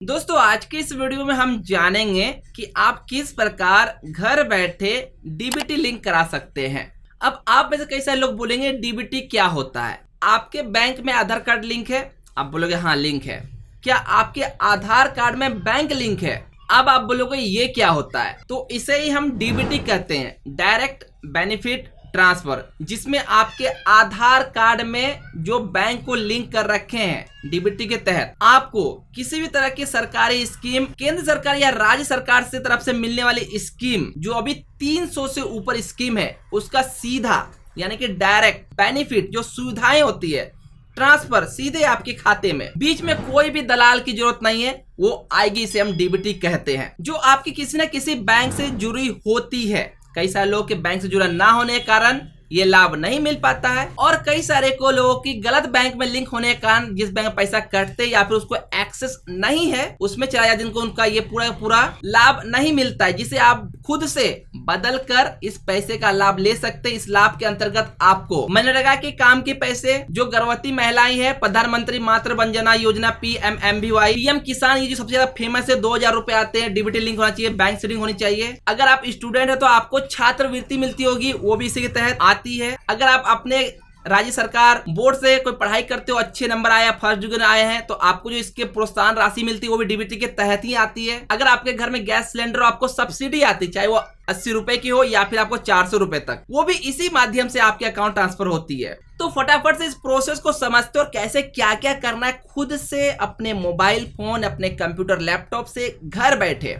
दोस्तों आज के इस वीडियो में हम जानेंगे कि आप किस प्रकार घर बैठे डीबीटी लिंक करा सकते हैं। अब आप में से कई सारे लोग बोलेंगे डीबीटी क्या होता है। आपके बैंक में आधार कार्ड लिंक है, आप बोलोगे हाँ लिंक है। क्या आपके आधार कार्ड में बैंक लिंक है? अब आप बोलोगे ये क्या होता है, तो इसे ही हम डीबीटी कहते हैं, डायरेक्ट बेनिफिट ट्रांसफर, जिसमें आपके आधार कार्ड में जो बैंक को लिंक कर रखे हैं डीबीटी के तहत आपको किसी भी तरह की सरकारी स्कीम, केंद्र सरकार या राज्य सरकार से तरफ से मिलने वाली स्कीम जो अभी 300 से ऊपर स्कीम है, उसका सीधा यानी कि डायरेक्ट बेनिफिट जो सुविधाएं होती है ट्रांसफर सीधे आपके खाते में, बीच में कोई भी दलाल की जरूरत नहीं है, वो आएगी। इसे हम डीबीटी कहते हैं, जो आपकी किसी न किसी बैंक से जुड़ी होती है। कई सारे लोगों के बैंक से जुड़ा ना होने के कारण ये लाभ नहीं मिल पाता है, और कई सारे को लोगों की गलत बैंक में लिंक होने के कारण जिस बैंक में पैसा कटते या फिर उसको एक्सेस नहीं है उसमें चला जाए, जिनको उनका ये पूरा लाभ नहीं मिलता है, जिसे आप खुद से बदल कर इस पैसे का लाभ ले सकते हैं। इस लाभ के अंतर्गत आपको मनरेगा के काम के पैसे, जो गर्भवती महिलाएं हैं, प्रधानमंत्री मातृ वंदना योजना PMMVY, पीएम किसान, ये जो सबसे ज्यादा फेमस है, 2000 रुपए आते हैं। डीबीटी लिंक होना चाहिए, बैंक सीडिंग होनी चाहिए। अगर आप स्टूडेंट है तो आपको छात्रवृत्ति मिलती होगी, वो भी इसी के तहत आती है। अगर आप अपने राज्य सरकार बोर्ड से कोई पढ़ाई करते हो, अच्छे नंबर आए, फर्स्ट डिवीजन आए हैं, तो आपको जो इसके प्रोत्साहन राशि मिलती है वो भी डीबीटी के तहत ही आती है। अगर आपके घर में गैस सिलेंडर आपको सब्सिडी आती है, चाहे वो 80 रुपए की हो या फिर आपको 400 रुपए तक, वो भी इसी माध्यम से आपके अकाउंट ट्रांसफर होती है। तो फटाफट से इस प्रोसेस को समझते और कैसे क्या क्या करना है खुद से अपने मोबाइल फोन, अपने कंप्यूटर, लैपटॉप से घर बैठे,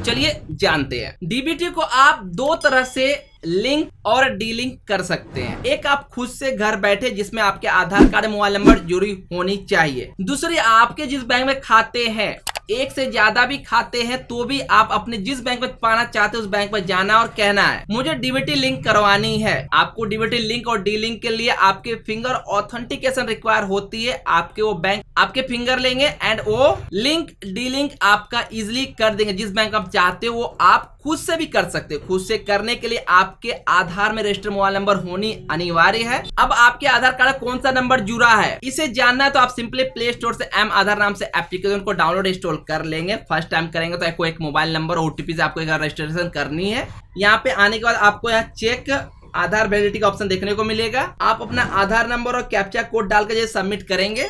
चलिए जानते हैं। डीबीटी को आप दो तरह से लिंक और डीलिंक कर सकते हैं। एक आप खुद से घर बैठे, जिसमें आपके आधार कार्ड, मोबाइल नंबर जुड़ी होनी चाहिए। दूसरी, आपके जिस बैंक में खाते हैं, एक से ज्यादा भी खाते हैं तो भी आप अपने जिस बैंक में पाना चाहते हैं उस बैंक में जाना और कहना है मुझे डीबीटी लिंक करवानी है। आपको डीबीटी लिंक और डी लिंक के लिए आपके फिंगर ऑथेंटिकेशन रिक्वायर होती है। आपके वो बैंक आपके फिंगर लेंगे एंड वो लिंक डी लिंक आपका इजिली कर देंगे। जिस बैंक आप चाहते हो वो आप खुद से भी कर सकते हो। खुद से करने के लिए आपके आधार में रजिस्टर्ड मोबाइल नंबर होनी अनिवार्य है। अब आपके आधार कार्ड कौन सा नंबर जुड़ा है इसे जानना है तो आप सिंपली प्ले स्टोर से एम आधार नाम से एप्लीकेशन को डाउनलोड इंस्टॉल कर लेंगे। फर्स्ट टाइम करेंगे तो आपको एक मोबाइल नंबर ओटीपी से आपको एक रजिस्ट्रेशन करनी है। यहाँ पे आने के बाद आपको यहाँ चेक आधार वैलिडिटी का ऑप्शन देखने को मिलेगा। आप अपना आधार नंबर और कैप्चा कोड डालकर जैसे सबमिट करेंगे,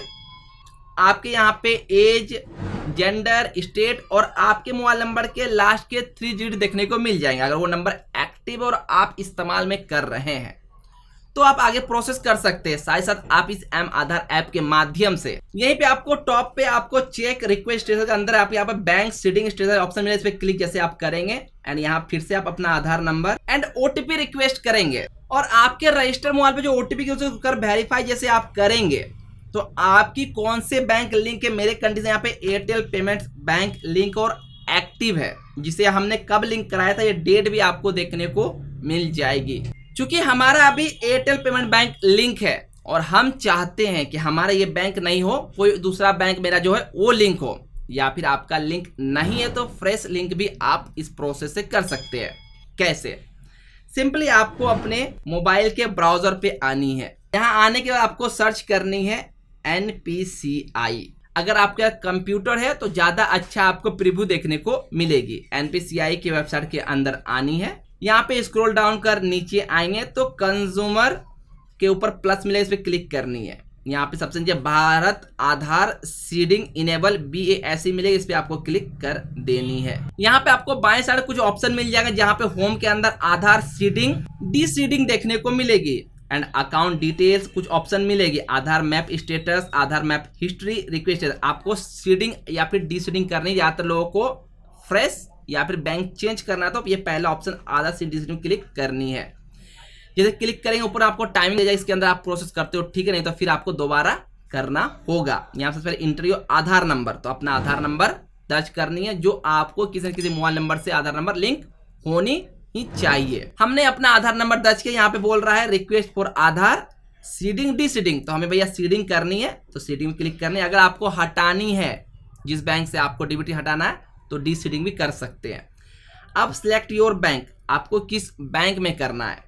आपके यहाँ पे एज, जेंडर, स्टेट और आपके मोबाइल नंबर के लास्ट के 3 डिजिट देखने को मिल जाएंगे। अगर वो नंबर एक्टिव और आप इस्तेमाल में कर रहे हैं तो आप आगे प्रोसेस कर सकते हैं। साथ ही साथ आप इस एम आधार ऐप के माध्यम से यहीं पे आपको टॉप पे आपको चेक रिक्वेस्ट स्टेटस के अंदर आप यहाँ पे बैंक सीडिंग स्टेटस ऑप्शन मिलेगा, इस पे क्लिक जैसे आप करेंगे एंड यहाँ फिर से आप अपना आधार नंबर एंड ओटीपी रिक्वेस्ट करेंगे, और आपके रजिस्टर मोबाइल पे जो ओटीपी कर वेरीफाई जैसे आप करेंगे तो आपकी कौन से बैंक लिंक है। मेरे कंडीशन यहाँ पे एयरटेल पेमेंट्स बैंक लिंक और एक्टिव है, जिसे हमने कब लिंक कराया था ये डेट भी आपको देखने को मिल जाएगी। चूंकि हमारा अभी एयरटेल पेमेंट बैंक लिंक है और हम चाहते हैं कि हमारा ये बैंक नहीं हो, कोई दूसरा बैंक मेरा जो है वो लिंक हो, या फिर आपका लिंक नहीं है तो फ्रेश लिंक भी आप इस प्रोसेस से कर सकते हैं। कैसे? सिंपली आपको अपने मोबाइल के ब्राउजर पे आनी है। यहाँ आने के बाद आपको सर्च करनी है NPCI। अगर आपका कंप्यूटर है तो ज्यादा अच्छा आपको प्रीव्यू देखने को मिलेगी। NPCI की वेबसाइट के अंदर आनी है। यहाँ पे स्क्रॉल डाउन कर नीचे आएंगे तो कंज्यूमर के ऊपर प्लस मिलेगा, इस पे क्लिक करनी है। यहाँ पे सबसे नीचे भारत आधार सीडिंग इनेबल BASE मिलेगा, इस पे आपको क्लिक कर देनी है। यहाँ पे आपको बाएं साइड कुछ ऑप्शन मिल जाएगा, जहाँ पे होम के अंदर आधार सीडिंग, डी सीडिंग देखने को मिलेगी एंड अकाउंट डिटेल्स कुछ ऑप्शन मिलेगी, आधार मैप स्टेटस, आधार मैप हिस्ट्री, रिक्वेस्ट। आपको सीडिंग या फिर डी सीडिंग करनी, ज्यादातर लोगों को फ्रेश या फिर बैंक चेंज करना, तो ये पहला ऑप्शन आधार सीडिंग क्लिक करनी है। जैसे क्लिक करेंगे ऊपर आपको टाइमिंग दे जाएगा, इसके अंदर आप प्रोसेस करते हो, ठीक है, नहीं तो फिर आपको दोबारा करना होगा। यहाँ से पहले इंटरव्यू आधार नंबर, तो अपना आधार नंबर दर्ज करनी है, जो आपको किसी न किसी मोबाइल नंबर से आधार नंबर लिंक होनी ही चाहिए। हमने अपना आधार नंबर दर्ज किया। यहाँ पे बोल रहा है request for Aadhaar seeding D seeding, तो हमें भैया सीडिंग करनी है तो सीडिंग में क्लिक करनी है। अगर आपको हटानी है, जिस बैंक से आपको डीबीटी हटाना है तो डी सीडिंग भी कर सकते हैं। अब सिलेक्ट योर बैंक, आपको किस बैंक में करना है,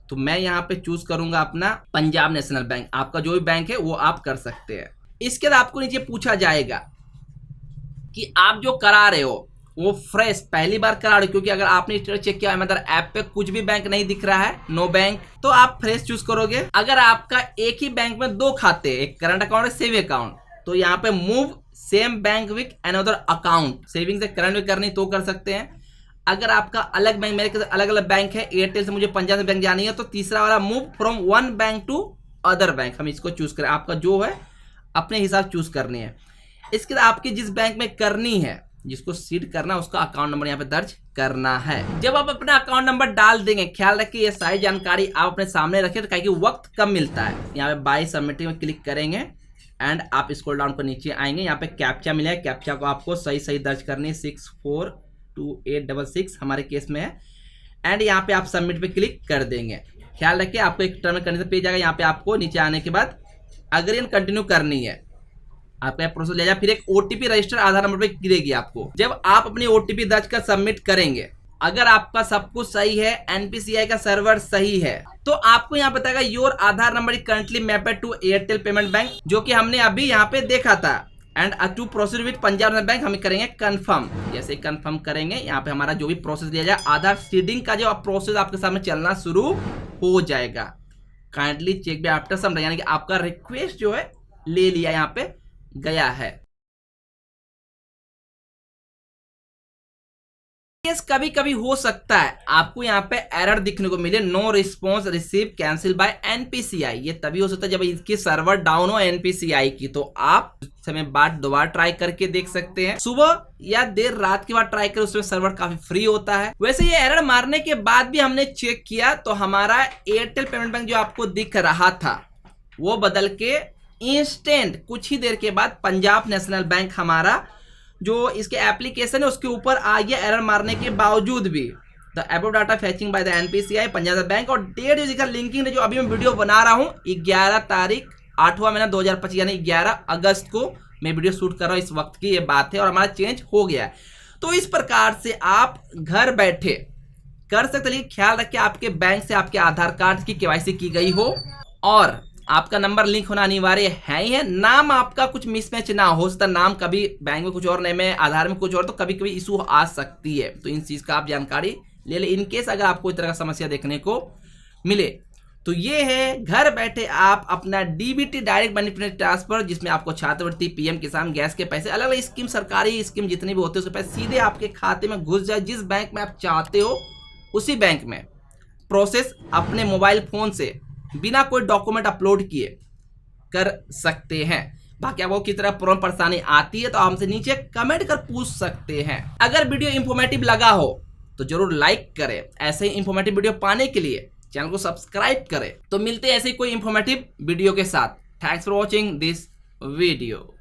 तो मैं यहाँ पे चूज करूंगा अपना पंजाब नेशनल बैंक। आपका जो भी बैंक है वो आप कर सकते हैं। इसके बाद आपको नीचे पूछा जाएगा कि आप जो करा रहे हो वो फ्रेश पहली बार करा रहे हो, क्योंकि अगर आपने चेक किया मतलब ऐप पे कुछ भी बैंक नहीं दिख रहा है, नो बैंक, तो आप फ्रेश चूज करोगे। अगर आपका एक ही बैंक में दो खाते, एक करंट अकाउंट है सेविंग अकाउंट, तो यहाँ पे move same bank with another account, saving से करंट में करनी तो कर सकते हैं। अगर आपका अलग बैंक, मेरे अलग अलग बैंक है, एयरटेल से मुझे पंजाब से बैंक जानी है, तो तीसरा वाला move from one bank to other bank, हम इसको चूज करें, आपका जो है अपने हिसाब चूज करनी है। इसके बाद आपकी जिस बैंक में करनी है, जिसको सीड करना, उसका अकाउंट नंबर यहाँ पे दर्ज करना है। जब आप अपना अकाउंट नंबर डाल देंगे, ख्याल रखिए ये सारी जानकारी आप अपने सामने रखें, तो कि वक्त कम मिलता है। यहाँ पे बाय सबमिटिंग में क्लिक करेंगे एंड आप स्क्रॉल डाउन पर नीचे आएंगे, यहाँ पे कैप्चा मिला है, कैप्चा को आपको सही सही दर्ज करनी है, 642866 हमारे केस में है, एंड यहाँ पे आप सबमिट पे क्लिक कर देंगे। ख्याल रखिए आपको एक टर्म कंडीशन पेज आएगा, यहाँ पे आपको नीचे आने के बाद अग्री एंड कंटिन्यू करनी है, आपका प्रोसेस ले जाए, फिर एक ओटीपी रजिस्टर आधार नंबर पे गिरेगी आपको। जब आप अपनी ओटीपी दर्ज कर सबमिट करेंगे, अगर आपका सब कुछ सही है, एनपीसीआई का सर्वर सही है, तो आपको यहाँ बताएगा your Aadhaar number is currently mapped to Airtel payment bank, जो कि हमने अभी यहाँ पे देखा था, and to proceed with Punjab National Bank हम करेंगे कंफर्म। जैसे कंफर्म करेंगे, यहाँ पे हमारा जो भी प्रोसेस दिया जाए, आधार सीडिंग का जो प्रोसेस आपके सामने चलना शुरू हो जाएगा। काइंडली चेक भी आफ्टर सम, यानी कि आपका रिक्वेस्ट जो है ले लिया, यहाँ पे गया है। कभी कभी हो सकता है आपको यहाँ पे एरर दिखने को मिले, no response receive cancel by NPCI. ये तभी हो सकता है जब इसकी सर्वर डाउन हो एनपीसीआई की, तो आप समय बाद दोबारा ट्राई करके देख सकते हैं, सुबह या देर रात के बाद ट्राई करें, उसमें सर्वर काफी फ्री होता है। वैसे ये एरर मारने के बाद भी हमने चेक किया, तो हमारा एयरटेल पेमेंट बैंक जो आपको दिख रहा था वो बदल के इंस्टेंट कुछ ही देर के बाद पंजाब नेशनल बैंक हमारा जो इसके एप्लीकेशन है उसके ऊपर आ गया, एरर मारने के बावजूद भी। The above data फैचिंग by the NPCI Punjab bank, और डेट जो दिखा लिंकिंग जो अभी मैं वीडियो बना रहा हूँ 11 तारीख 8वां महीना 2025, यानी 11 अगस्त को मैं वीडियो शूट कर रहा हूँ, इस वक्त की ये बात है, और हमारा चेंज हो गया है। तो इस प्रकार से आप घर बैठे कर सकते, लेकिन ख्याल रखिए आपके बैंक से आपके आधार कार्ड की केवाईसी की गई हो, और आपका नंबर लिंक होना अनिवार्य है ही है, नाम आपका कुछ मिसमैच ना हो सकता, नाम कभी बैंक में कुछ और नए में आधार में कुछ और, तो कभी कभी इशू आ सकती है, तो इन चीज का आप जानकारी ले ले, इनकेस अगर आपको इस तरह का समस्या देखने को मिले। तो ये है घर बैठे आप अपना डीबीटी डायरेक्ट बेनिफिट ट्रांसफर, जिसमें आपको छात्रवृत्ति, पीएम किसान, गैस के पैसे, अलग अलग स्कीम, सरकारी स्कीम जितनी भी होते हैं उसके पैसे सीधे आपके खाते में घुस जाए, जिस बैंक में आप चाहते हो उसी बैंक में प्रोसेस अपने मोबाइल फोन से बिना कोई डॉक्यूमेंट अपलोड किए कर सकते हैं। बाकी आपको किस तरह प्रॉब्लम परेशानी आती है तो हमसे नीचे कमेंट कर पूछ सकते हैं। अगर वीडियो इंफॉर्मेटिव लगा हो तो जरूर लाइक करें, ऐसे ही इंफॉर्मेटिव वीडियो पाने के लिए चैनल को सब्सक्राइब करें। तो मिलते हैं ऐसे ही कोई इंफॉर्मेटिव वीडियो के साथ। Thanks for watching this video.